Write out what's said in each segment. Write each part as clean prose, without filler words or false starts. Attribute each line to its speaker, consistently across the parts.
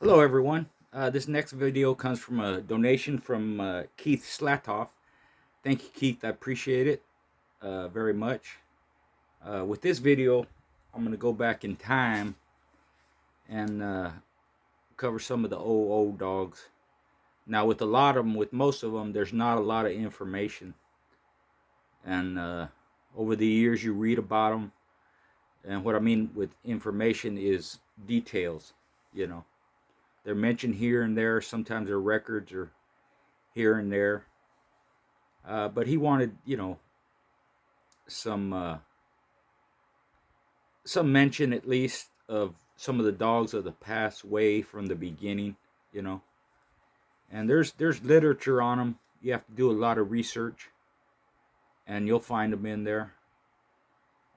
Speaker 1: Hello, everyone. This next video comes from a donation from Keith Slatoff. Thank you, Keith. I appreciate it very much. With this video, I'm going to go back in time and cover some of the old dogs. Now, with a lot of them, with most of them, there's not a lot of information. And over the years, you read about them. And what I mean with information is details, you know. They're mentioned here and there. Sometimes their records are here and there. But he wanted, some some mention at least of some of the dogs of the past way from the beginning, you know. And there's literature on them. You have to do a lot of research, and you'll find them in there.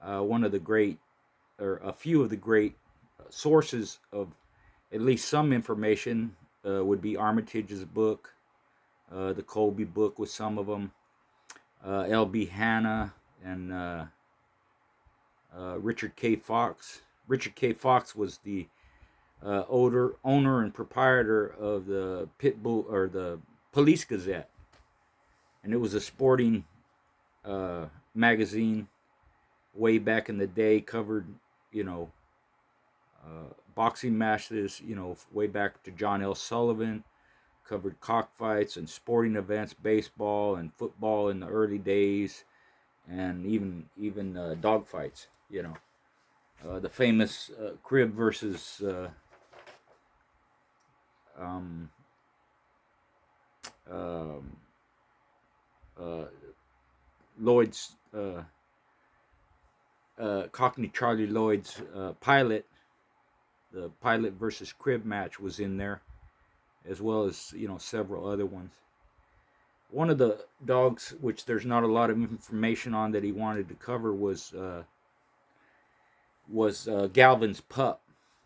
Speaker 1: One of the great, or a few of the great sources of at least some information would be Armitage's book, the Colby book with some of them, L.B. Hanna, and Richard K. Fox. Richard K. Fox was the owner and proprietor of the Pitbull or the Police Gazette, and it was a sporting magazine way back in the day. Covered, you know, boxing matches, way back to John L. Sullivan. Covered cockfights and sporting events, baseball and football in the early days, and even dog fights. The famous Crib versus um, um, uh, Lloyd's Cockney Charlie Lloyd's Pilot. The Pilot versus Crib match was in there, as well as several other ones. One of the dogs, which there's not a lot of information on, that he wanted to cover was Galvin's pup.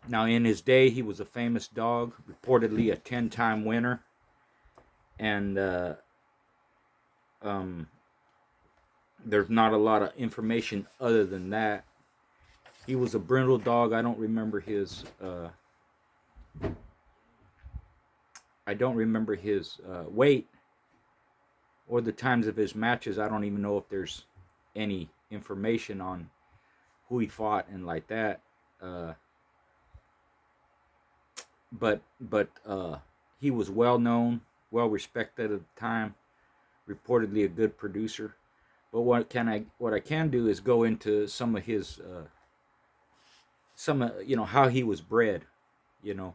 Speaker 1: Now, in his day, he was a famous dog, reportedly a 10-time winner, and there's not a lot of information other than that. He was a brindle dog. I don't remember his. Weight or the times of his matches. I don't even know if there's any information on who he fought and like that. But he was well known, well respected at the time. Reportedly a good producer. But what I can do is go into some of his how he was bred. You know,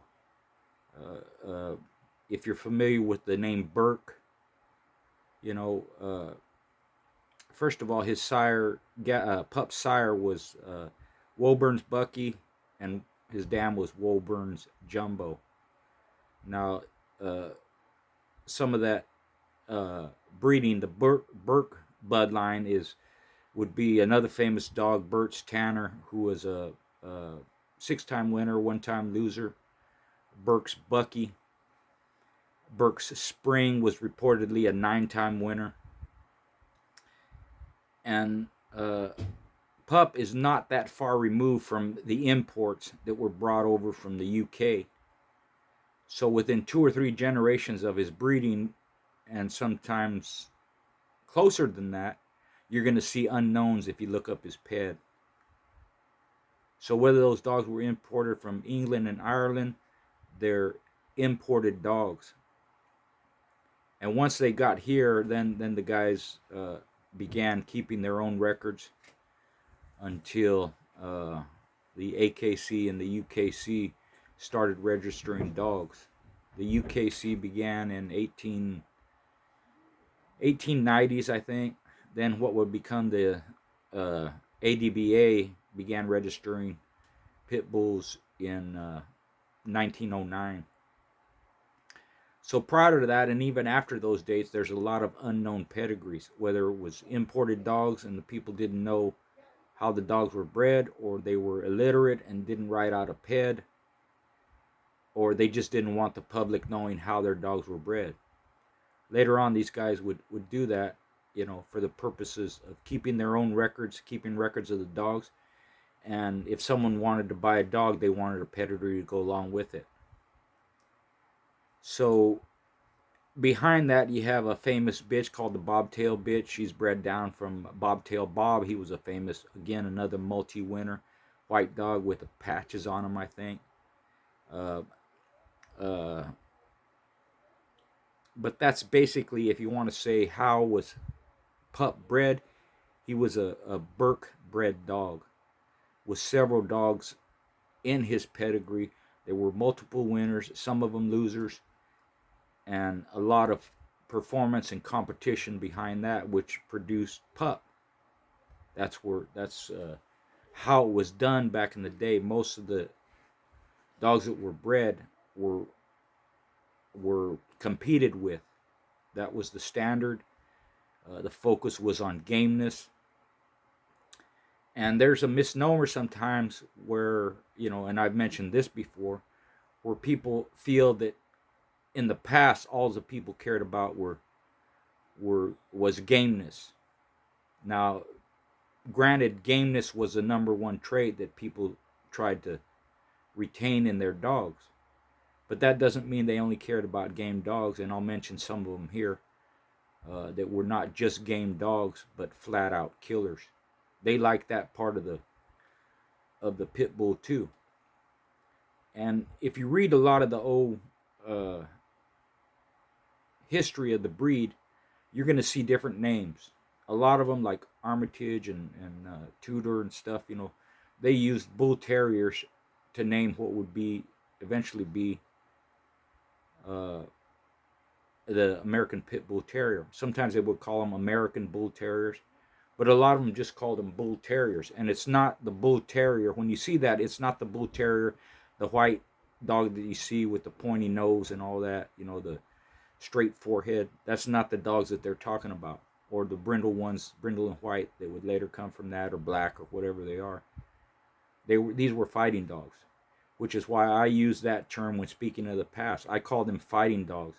Speaker 1: if you're familiar with the name Burke, first of all, his pup's sire was Woburn's Bucky, and his dam was Woburn's Jumbo. Now, some of that breeding, the Burke bloodline would be another famous dog, Bert's Tanner, who was a 6-time winner, 1-time loser. Burke's Bucky. Burke's Spring was reportedly a 9-time winner. And Pup is not that far removed from the imports that were brought over from the UK. So within 2 or 3 generations of his breeding, and sometimes closer than that, you're going to see unknowns if you look up his ped. So whether those dogs were imported from England and Ireland, they're imported dogs. And once they got here, then the guys began keeping their own records until the AKC and the UKC started registering dogs. The UKC began in 1890s, I think. Then what would become the ADBA began registering pit bulls in 1909. So prior to that, and even after those dates, there's a lot of unknown pedigrees, whether it was imported dogs and the people didn't know how the dogs were bred, or they were illiterate and didn't write out a ped, or they just didn't want the public knowing how their dogs were bred. Later on, these guys would do that, for the purposes of keeping their own records, keeping records of the dogs. And if someone wanted to buy a dog, they wanted a pedigree to go along with it. So behind that, you have a famous bitch called the Bobtail bitch. She's bred down from Bobtail Bob. He was a famous, again, another multi-winner white dog with the patches on him, I think. Uh, uh, but that's basically, if you want to say how was Pup bred, he was a Burke bred dog with several dogs in his pedigree. There were multiple winners, some of them losers, and a lot of performance and competition behind that, which produced Pup. That's how it was done back in the day. Most of the dogs that were bred were were competed with. That was the standard. The focus was on gameness. And there's a misnomer sometimes where, and I've mentioned this before, where people feel that in the past all the people cared about was gameness. Now, granted, gameness was the number one trait that people tried to retain in their dogs. But that doesn't mean they only cared about game dogs, and I'll mention some of them here that were not just game dogs, but flat out killers. They liked that part of the pit bull too. And if you read a lot of the old history of the breed, you're going to see different names. A lot of them, like Armitage and Tudor and stuff, they used bull terriers to name what would be eventually be the American Pit Bull Terrier. Sometimes they would call them American Bull Terriers, but a lot of them just called them Bull Terriers. And it's not the Bull Terrier. When you see that, it's not the Bull Terrier, the white dog that you see with the pointy nose and all that, the straight forehead. That's not the dogs that they're talking about. Or the brindle ones, brindle and white, that would later come from that, or black, or whatever they are. These were fighting dogs, which is why I use that term when speaking of the past. I call them fighting dogs,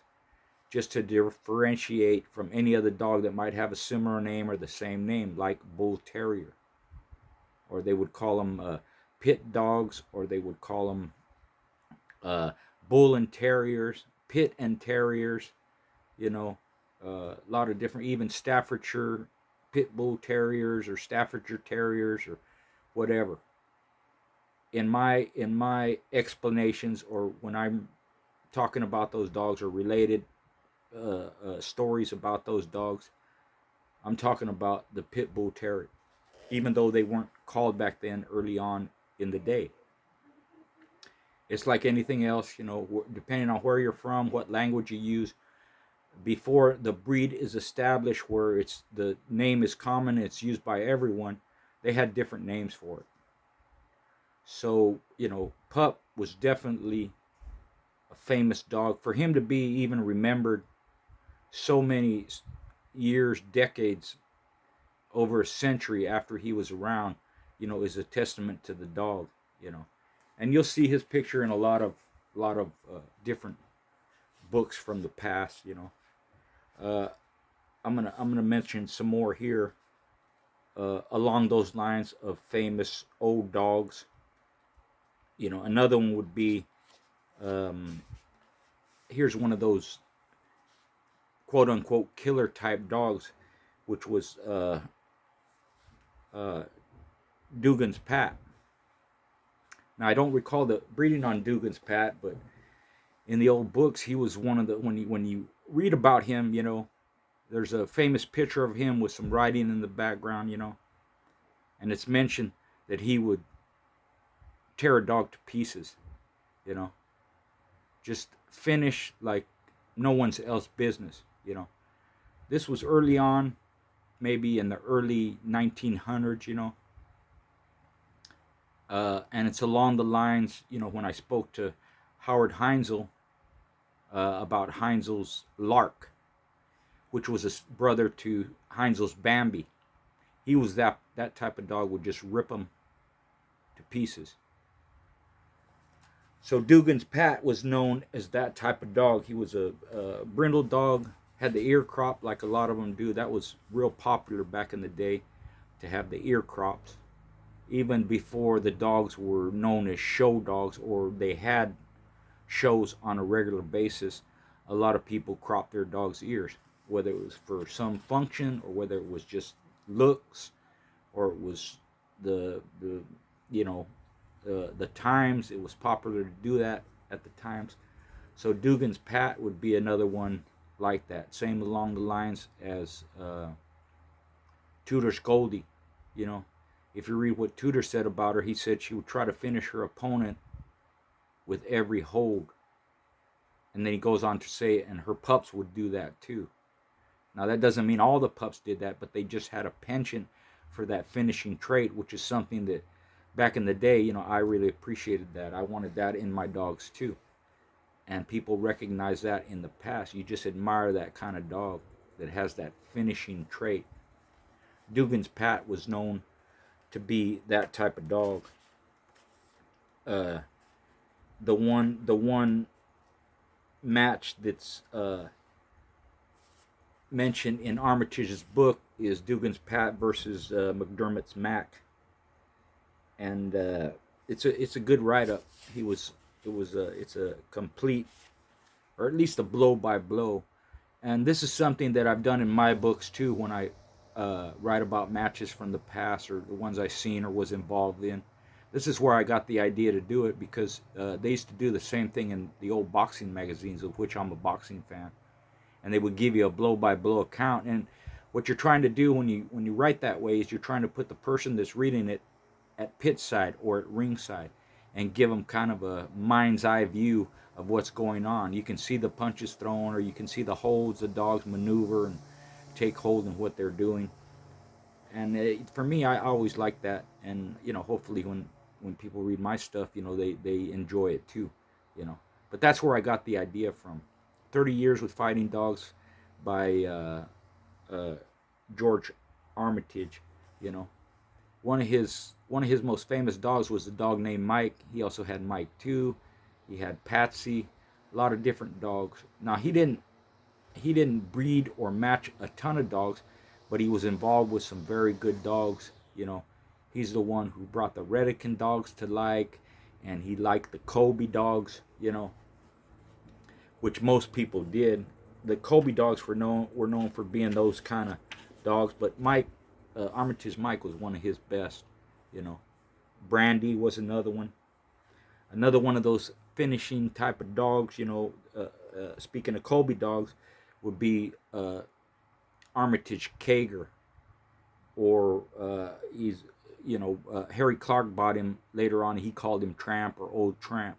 Speaker 1: just to differentiate from any other dog that might have a similar name or the same name, like Bull Terrier. Or they would call them pit dogs, or they would call them bull and terriers, pit and terriers, a lot of different, even Staffordshire pit bull terriers or Staffordshire terriers or whatever. In my explanations, or when I'm talking about those dogs or related stories about those dogs, I'm talking about the pit bull terrier, even though they weren't called back then early on in the day. It's like anything else, depending on where you're from, what language you use. Before the breed is established, where the name is common, it's used by everyone, they had different names for it. So, Pup was definitely a famous dog. For him to be even remembered so many years, decades, over a century after he was around, is a testament to the dog, And you'll see his picture in a lot of different books from the past, I'm gonna mention some more here along those lines of famous old dogs. Another one would be, here's one of those quote unquote killer type dogs, which was Dugan's Pat. Now, I don't recall the breeding on Dugan's Pat, but in the old books, he was one of the, when you read about him, there's a famous picture of him with some writing in the background, and it's mentioned that he would tear a dog to pieces, just finish like no one's else business, This was early on, maybe in the early 1900s, and it's along the lines, when I spoke to Howard Heinzel about Heinzel's Lark, which was a brother to Heinzel's Bambi. He was that type of dog, would just rip them to pieces. So Dugan's Pat was known as that type of dog. He was a brindle dog, had the ear crop like a lot of them do. That was real popular back in the day, to have the ear crops. Even before the dogs were known as show dogs, or they had shows on a regular basis, a lot of people cropped their dog's ears, whether it was for some function or whether it was just looks or it was the you know the times. It was popular to do that at the times. So Dugan's Pat would be another one like that. Same along the lines as Tudor's Goldie. You know, if you read what Tudor said about her, he said she would try to finish her opponent with every hold. And then he goes on to say, and her pups would do that too. Now, that doesn't mean all the pups did that, but they just had a penchant for that finishing trait, which is something that back in the day, you know, I really appreciated that. I wanted that in my dogs too. And people recognize that in the past. You just admire that kind of dog that has that finishing trait. Dugan's Pat was known to be that type of dog. The one match that's mentioned in Armitage's book is Dugan's Pat versus McDermott's Mac, and it's a good write up. It's a complete, or at least a blow by blow, and this is something that I've done in my books too when I write about matches from the past or the ones I've seen or was involved in. This is where I got the idea to do it because they used to do the same thing in the old boxing magazines, of which I'm a boxing fan, and they would give you a blow-by-blow account. And what you're trying to do when you write that way is you're trying to put the person that's reading it at pit side or at ringside and give them kind of a mind's eye view of what's going on. You can see the punches thrown, or you can see the holds the dogs maneuver and take hold in what they're doing. And for me, I always like that. And you know, hopefully when people read my stuff, you know, they enjoy it too, you know. But that's where I got the idea from. 30 Years with Fighting Dogs by George Armitage, you know. One of his most famous dogs was a dog named Mike. He also had Mike too. He had Patsy, a lot of different dogs. Now he didn't breed or match a ton of dogs, but he was involved with some very good dogs, you know. He's the one who brought the Redican dogs to like, and he liked the Kobe dogs, you know, which most people did. The Kobe dogs were known for being those kind of dogs, but Armitage Mike was one of his best, you know. Brandy was another one of those finishing type of dogs, you know. Speaking of Kobe dogs, would be Armitage Kager, or Harry Clark bought him later on. He called him Tramp or Old Tramp.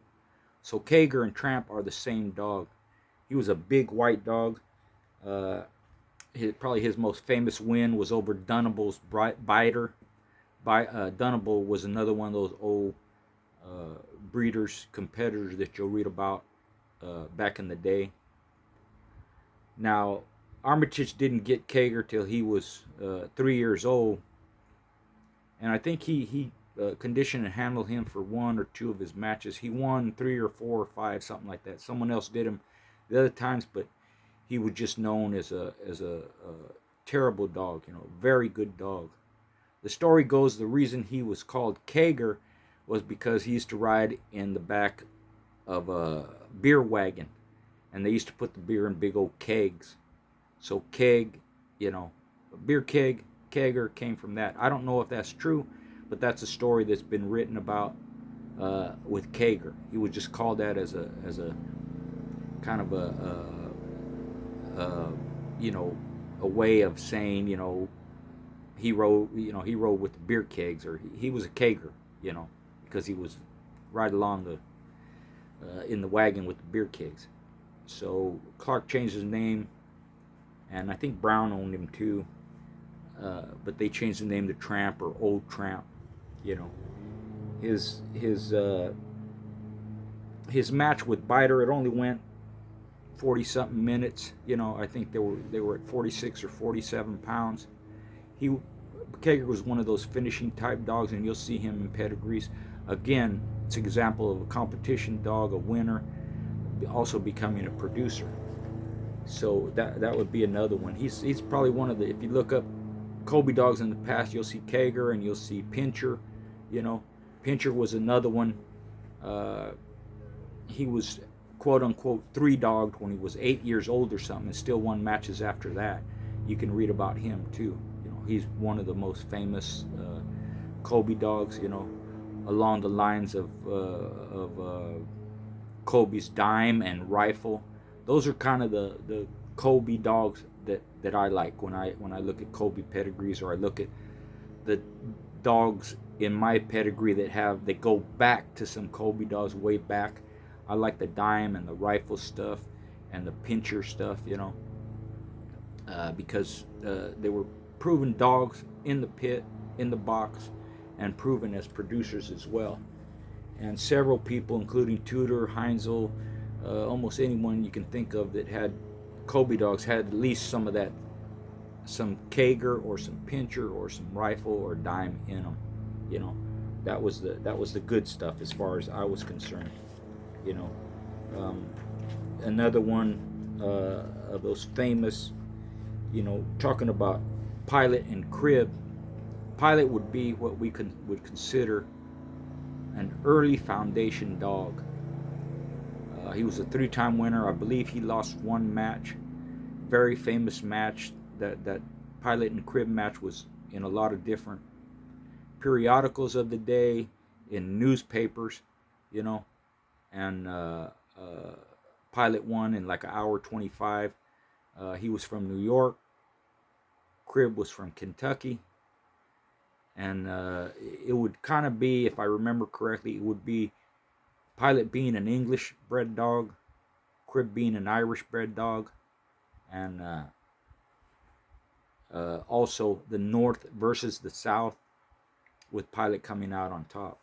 Speaker 1: So Kager and Tramp are the same dog. He was a big white dog. Probably his most famous win was over Dunable's Biter. Dunable was another one of those old breeders, competitors that you'll read about back in the day. Now, Armitage didn't get Kager till he was 3 years old, and I think he conditioned and handled him for 1 or 2 of his matches. He won 3 or 4 or 5, something like that. Someone else did him the other times, but he was just known as a terrible dog, you know, very good dog. The story goes the reason he was called Kager was because he used to ride in the back of a beer wagon, and they used to put the beer in big old kegs. So keg, you know, beer keg, Kager came from that. I don't know if that's true, but that's a story that's been written about with Kager. He was just called that as a kind of a way of saying, you know, he rode with the beer kegs, or he was a Kager, you know, because he was right along in the wagon with the beer kegs. So Clark changed his name, and I think Brown owned him too. But they changed the name to Tramp or Old Tramp. You know, his match with Biter, it only went 40-something minutes. You know, I think they were at 46 or 47 pounds. Kager was one of those finishing type dogs, and you'll see him in pedigrees. Again, it's an example of a competition dog, a winner, also becoming a producer. So that would be another one. He's probably one of the, if you look up Kobe dogs in the past, you'll see Kager and you'll see Pincher. You know, Pincher was another one. He was quote unquote 3-dogged when he was 8 years old or something, and still won matches after that. You can read about him too. He's one of the most famous Kobe dogs. Along the lines of Kobe's dime and rifle. Those are kind of the Kobe dogs that I like when I look at Kobe pedigrees, or I look at the dogs in my pedigree that go back to some Kobe dogs way back. I like the dime and the rifle stuff and the pincher stuff, because they were proven dogs in the pit, in the box, and proven as producers as well. And several people, including Tudor, Heinzel, almost anyone you can think of that had Kobe dogs, had at least some of that, some Kager or some pincher or some rifle or dime in them. That was the good stuff as far as I was concerned. Another one of those famous, talking about Pilot and Crib. Pilot would be what we would consider an early foundation dog. He was a 3-time winner. I believe he lost one match. Very famous match. That Pilot and Crib match was in a lot of different periodicals of the day, in newspapers, and Pilot won in like an hour 25. He was from New York. Crib was from Kentucky. And it would kind of be, if I remember correctly, it would be Pilot being an English bred dog, Crib being an Irish bred dog, and also the North versus the South, with Pilot coming out on top.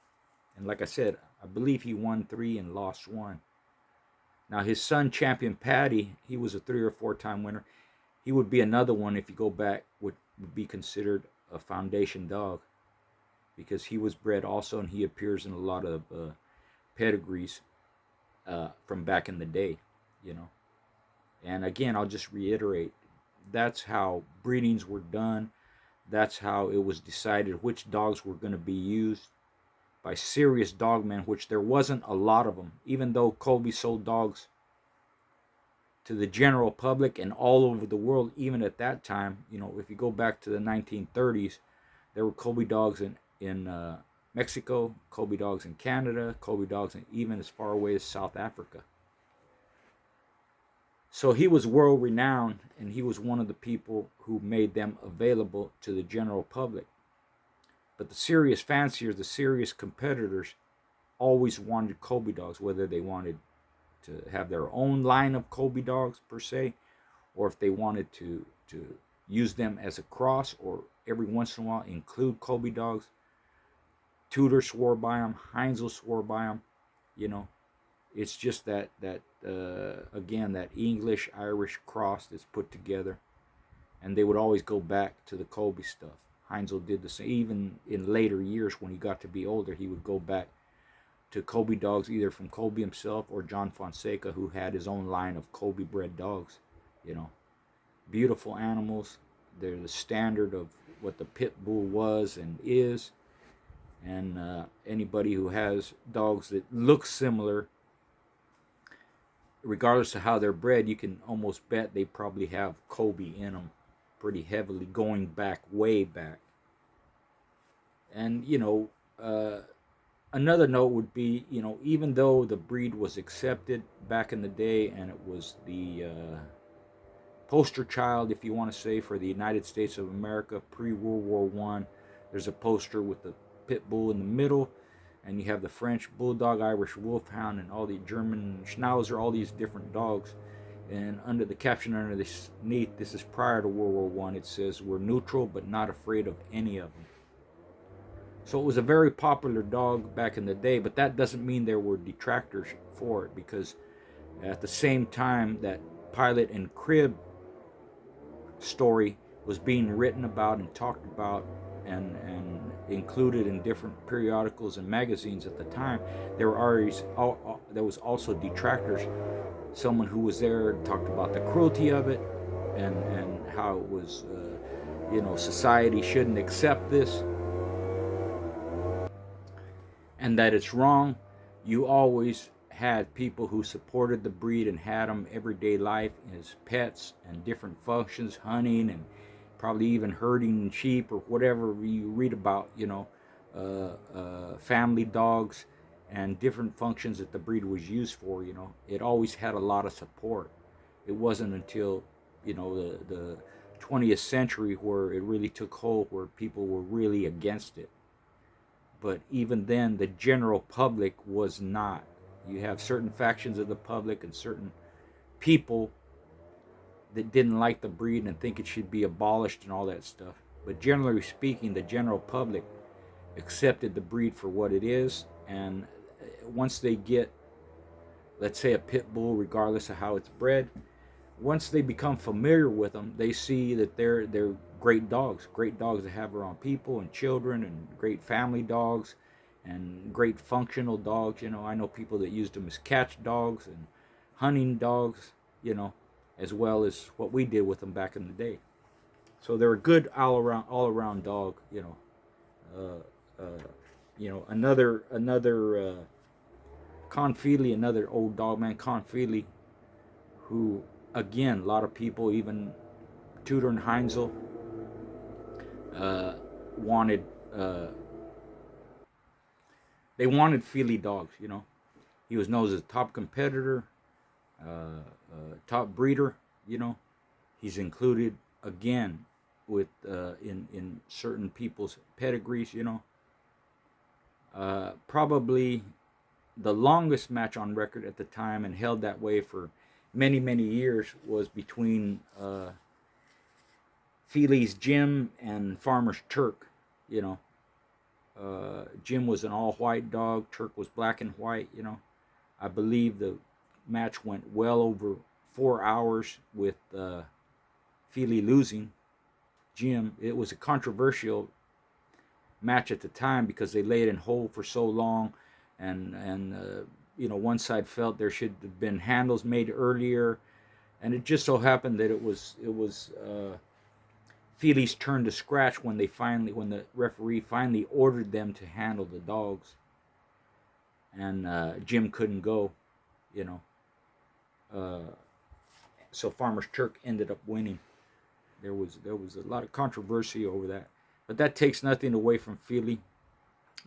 Speaker 1: And like I said, I believe he won 3 and lost 1. Now his son, Champion Patty, he was a 3 or 4-time winner. He would be another one, if you go back, would be considered a foundation dog, because he was bred also, and he appears in a lot of pedigrees from back in the day. And again, I'll just reiterate, that's how breedings were done. That's how it was decided which dogs were going to be used by serious dogmen, which there wasn't a lot of them. Even though Kobe sold dogs to the general public and all over the world, even at that time, if you go back to the 1930s, there were Kobe dogs in Mexico, Kobe dogs in Canada, Kobe dogs even as far away as South Africa. So he was world renowned, and he was one of the people who made them available to the general public. But the serious fanciers, the serious competitors, always wanted Kobe dogs, whether they wanted to have their own line of Kobe dogs per se, or if they wanted to use them as a cross, or every once in a while include Kobe dogs. Tudor swore by them, Heinzel swore by them. It's just that again, that English-Irish cross that's put together. And they would always go back to the Kobe stuff. Heinzel did the same. Even in later years, when he got to be older, he would go back to Kobe dogs, either from Kobe himself or John Fonseca, who had his own line of Kobe bred dogs. Beautiful animals. They're the standard of what the pit bull was and is. And anybody who has dogs that look similar, regardless of how they're bred, you can almost bet they probably have Kobe in them pretty heavily, going back, way back. And, another note would be, even though the breed was accepted back in the day, and it was the poster child, if you want to say, for the United States of America pre-World War I, there's a poster with the pit bull in the middle, and you have the French bulldog, Irish wolfhound, and all the German schnauzer, all these different dogs. And under the caption underneath, this is prior to World War I, it says, "We're neutral but not afraid of any of them." So it was a very popular dog back in the day, but that doesn't mean there were detractors for it, because at the same time that Pilot and Crib story was being written about and talked about and included in different periodicals and magazines at the time, there was also detractors. Someone who was there talked about the cruelty of it, and how it was, society shouldn't accept this, and that it's wrong. You always had people who supported the breed and had them everyday life as pets and different functions, hunting and probably even herding sheep or whatever you read about, family dogs and different functions that the breed was used for. It always had a lot of support. It wasn't until the 20th century where it really took hold, where people were really against it. But even then, the general public was not. You have certain factions of the public and certain people that didn't like the breed and think it should be abolished and all that stuff. But generally speaking, the general public accepted the breed for what it is. And once they get, let's say, a pit bull, regardless of how it's bred, once they become familiar with them, they see that they're great dogs to have around people and children, and great family dogs and great functional dogs. I know people that used them as catch dogs and hunting dogs, as well as what we did with them back in the day. So they're a good all around dog. Another Confieli, another old dog man, Confieli, who again, a lot of people, even Tudor and Heinzel, wanted. They wanted Feely dogs. He was known as a top competitor, top breeder. He's included again with in certain people's pedigrees. Probably the longest match on record at the time, and held that way for many years, was between Feely's Jim and Farmer's Turk. Jim was an all-white dog. Turk was black and white. I believe the match went well over 4 hours with Feely losing Jim. It was a controversial match at the time because they laid in hold for so long, and one side felt there should have been handles made earlier, and it just so happened that it was Feely's turn to scratch when the referee finally ordered them to handle the dogs, and Jim couldn't go, so Farmer's Turk ended up winning. There was a lot of controversy over that, but that takes nothing away from Feely,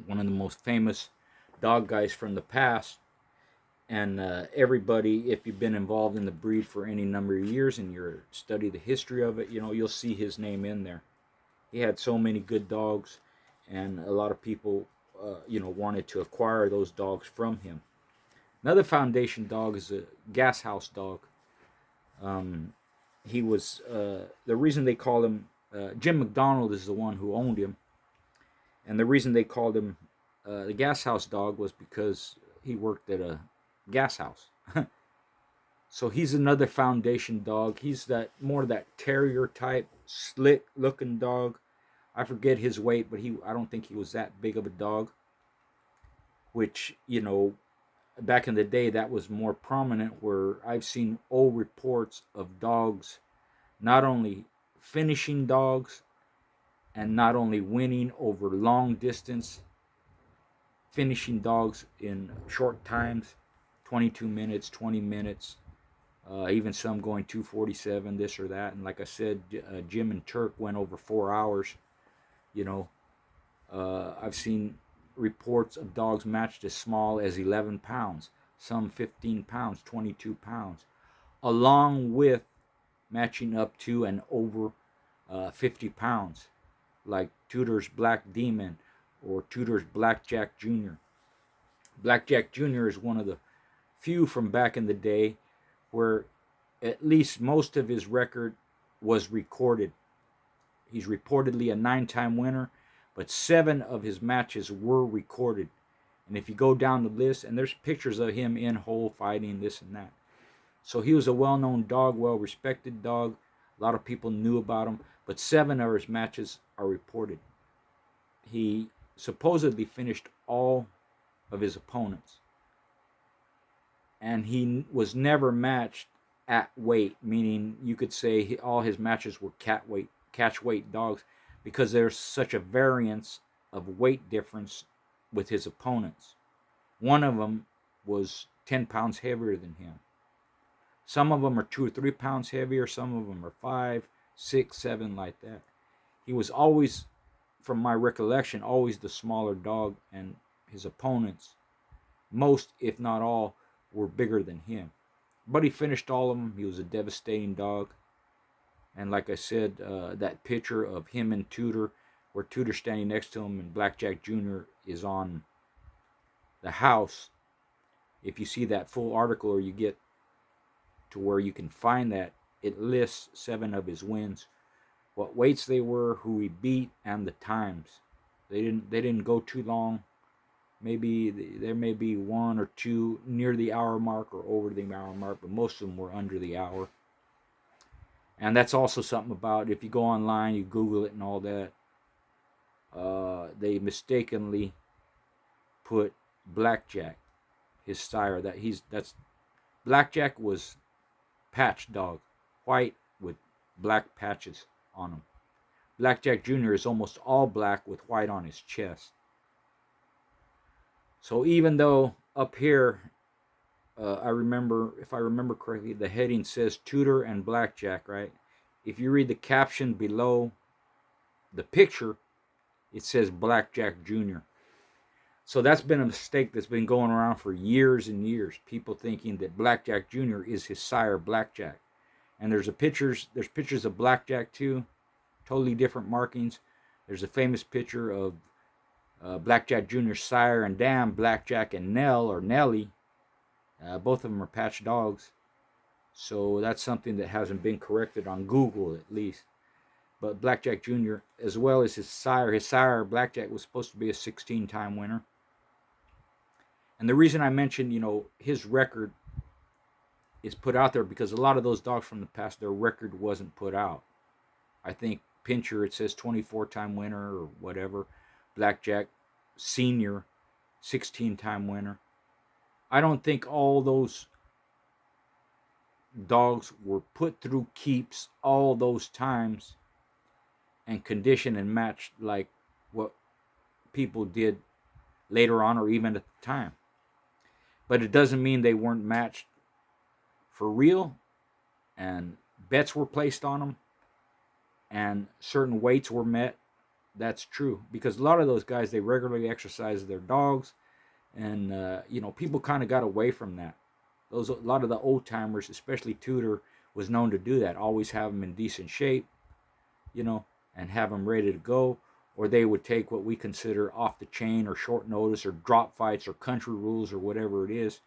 Speaker 1: one of the most famous dog guys from the past. And everybody, if you've been involved in the breed for any number of years and you study the history of it, you'll see his name in there. He had so many good dogs, and a lot of people, wanted to acquire those dogs from him. Another foundation dog is a gas house dog. He was, the reason they called him, Jim McDonald is the one who owned him. And the reason they called him the gas house dog was because he worked at a gas house. So he's another foundation dog. He's more that terrier type, slick looking dog. I forget his weight, but I don't think he was that big of a dog. Which, back in the day, that was more prominent, where I've seen old reports of dogs not only finishing dogs and not only winning over long distance, finishing dogs in short times, 22 minutes, 20 minutes, even some going 2:47, this or that. And like I said, Jim and Turk went over 4 hours. I've seen reports of dogs matched as small as 11 pounds, some 15 pounds, 22 pounds, along with matching up to and over 50 pounds, like Tudor's Black Demon or Tudor's Blackjack Jr. Blackjack Jr. is one of the few from back in the day where at least most of his record was recorded. He's reportedly a 9-time winner, but 7 of his matches were recorded. And if you go down the list, and there's pictures of him in hole fighting, this and that. So he was a well-known dog, well-respected dog. A lot of people knew about him, but 7 of his matches are reported. He supposedly finished all of his opponents. And he was never matched at weight, meaning you could say all his matches were catch weight dogs, because there's such a variance of weight difference with his opponents. One of them was 10 pounds heavier than him. Some of them are 2 or 3 pounds heavier. Some of them are 5, 6, 7, like that. He was always, from my recollection, always the smaller dog, and his opponents, most, if not all, were bigger than him. But he finished all of them. He was a devastating dog. And like I said, that picture of him and Tudor, where Tudor's standing next to him and Blackjack Jr. is on the house. If you see that full article, or you get to where you can find that, it lists 7 of his wins, what weights they were, who he beat, and the times. They didn't go too long. Maybe there may be 1 or 2 near the hour mark or over the hour mark, but most of them were under the hour. And that's also something about, if you go online, you Google it and all that, they mistakenly put Blackjack, his sire, that's Blackjack was patch dog, white with black patches on him. Blackjack Jr. is almost all black with white on his chest. So even though up here, I remember, if I remember correctly, the heading says Tudor and Blackjack, right? If you read the caption below the picture, it says Blackjack Jr. So that's been a mistake that's been going around for years and years. People thinking that Blackjack Jr. is his sire, Blackjack. And there's pictures of Blackjack too, totally different markings. There's a famous picture of Blackjack Jr.'s sire and dam, Blackjack and Nell, or Nellie. Both of them are patch dogs. So that's something that hasn't been corrected on Google, at least. But Blackjack Jr., as well as his sire, Blackjack, was supposed to be a 16-time winner. And the reason I mentioned, his record is put out there because a lot of those dogs from the past, their record wasn't put out. I think Pincher, it says 24-time winner or whatever. Blackjack Senior, 16-time winner. I don't think all those dogs were put through keeps all those times and conditioned and matched like what people did later on, or even at the time. But it doesn't mean they weren't matched for real, and bets were placed on them, and certain weights were met. That's true, because a lot of those guys, they regularly exercise their dogs, and people kind of got away from that. A lot of the old timers, especially Tudor, was known to do that. Always have them in decent shape, and have them ready to go. Or they would take what we consider off the chain or short notice or drop fights or country rules or whatever it is,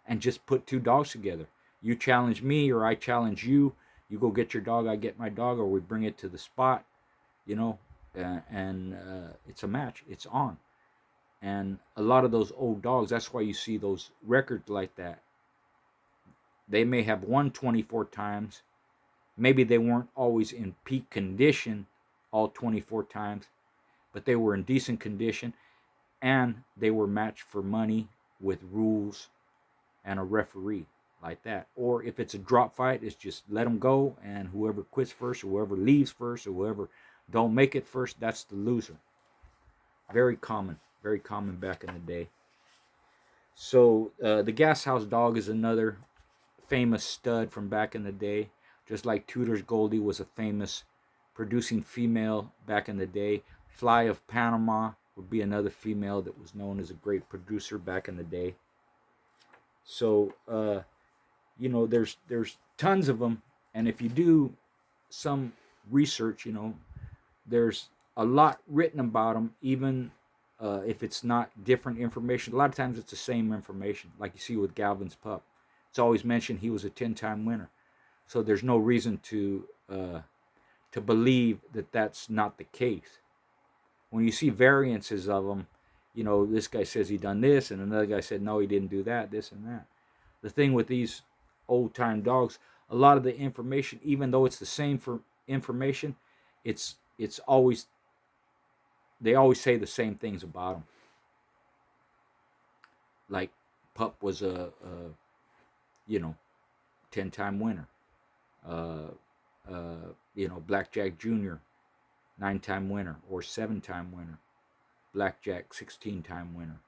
Speaker 1: and just put 2 dogs together. You challenge me, or I challenge you. You go get your dog, I get my dog, or we bring it to the spot, and it's a match. It's on. And a lot of those old dogs, that's why you see those records like that. They may have won 24 times. Maybe they weren't always in peak condition all 24 times, but they were in decent condition, and they were matched for money with rules and a referee, like that. Or if it's a drop fight, it's just let them go, and whoever quits first, or whoever leaves first, or whoever don't make it first, that's the loser. Very common back in the day. So the Gas House Dog is another famous stud from back in the day. Just like Tudor's Goldie was a famous producing female back in the day. Fly of Panama would be another female that was known as a great producer back in the day. So, there's tons of them. And if you do some research, there's a lot written about them, even if it's not different information. A lot of times it's the same information, like you see with Galvin's pup. It's always mentioned he was a 10-time winner. So there's no reason to believe that that's not the case. When you see variances of them, this guy says he done this, and another guy said, no, he didn't do that, this and that. The thing with these old-time dogs, a lot of the information, even though it's the same for information, it's always, they always say the same things about them. Like, Pup was a 10-time winner. Blackjack Jr., 9-time winner or 7-time winner. Blackjack, 16-time winner.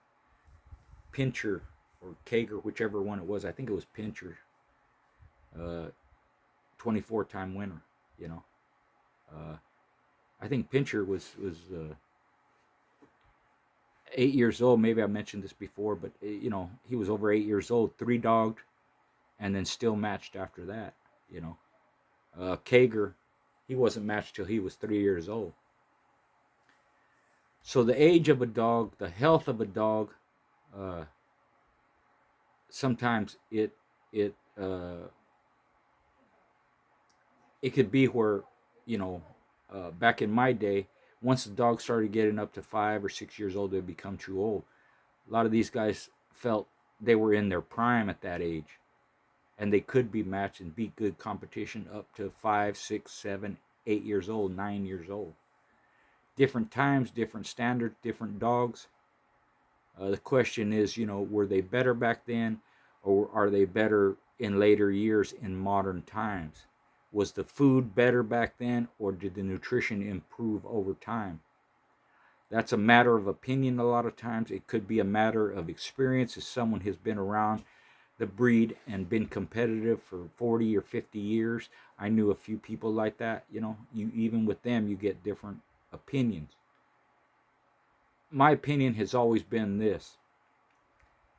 Speaker 1: Pincher, or Kager, whichever one it was. I think it was Pincher, 24-time winner. You know, I think Pincher was 8 years old. Maybe I mentioned this before, but you know, he was over 8 years old, 3-dogged, and then still matched after that. You know, Kager, he wasn't matched till he was 3 years old. So the age of a dog, the health of a dog, sometimes it could be where, you know, back in my day, once the dog started getting up to 5 or 6 years old, they'd become too old. A lot of these guys felt they were in their prime at that age, and they could be matched and beat good competition up to 5, 6, 7, 8 years old, 9 years old. Different times, different standards, different dogs. The question is, you know, were they better back then, or are they better in later years in modern times? Was the food better back then, or did the nutrition improve over time? That's a matter of opinion a lot of times. It could be a matter of experience, as someone has been around the breed and been competitive for 40 or 50 years. I knew a few people like that. You know, even with them, you get different opinions. My opinion has always been this: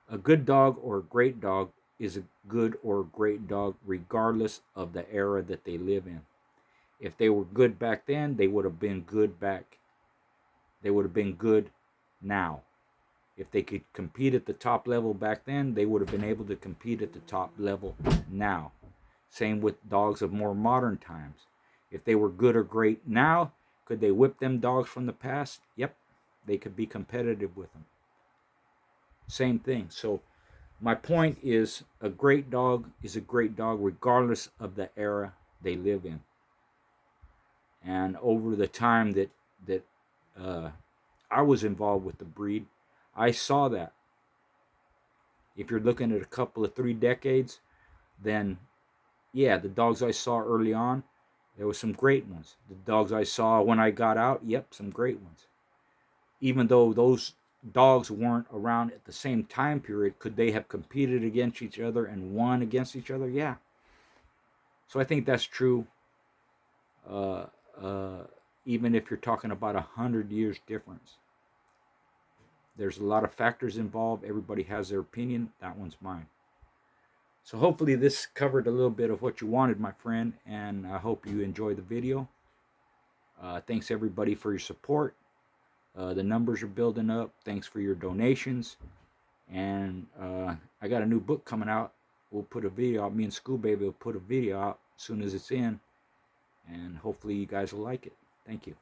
Speaker 1: a good dog or a great dog is a good or a great dog regardless of the era that they live in. If they were good back then, they would have been good now. If they could compete at the top level back then, they would have been able to compete at the top level now. Same with dogs of more modern times. If they were good or great now, could they whip them dogs from the past? Yep, they could be competitive with them. Same thing. So my point is, a great dog is a great dog regardless of the era they live in. And over the time that I was involved with the breed, I saw that. If you're looking at a couple of 3 decades, then yeah, the dogs I saw early on, there were some great ones. The dogs I saw when I got out, yep, some great ones. Even though those dogs weren't around at the same time period, could they have competed against each other and won against each other? Yeah. So I think that's true. Even if you're talking about 100 years difference, there's a lot of factors involved. Everybody has their opinion. That one's mine. So hopefully this covered a little bit of what you wanted, my friend, and I hope you enjoy the video. Thanks everybody for your support. The numbers are building up. Thanks for your donations. And I got a new book coming out. We'll put a video out. Me and School Baby will put a video out as soon as it's in. And hopefully you guys will like it. Thank you.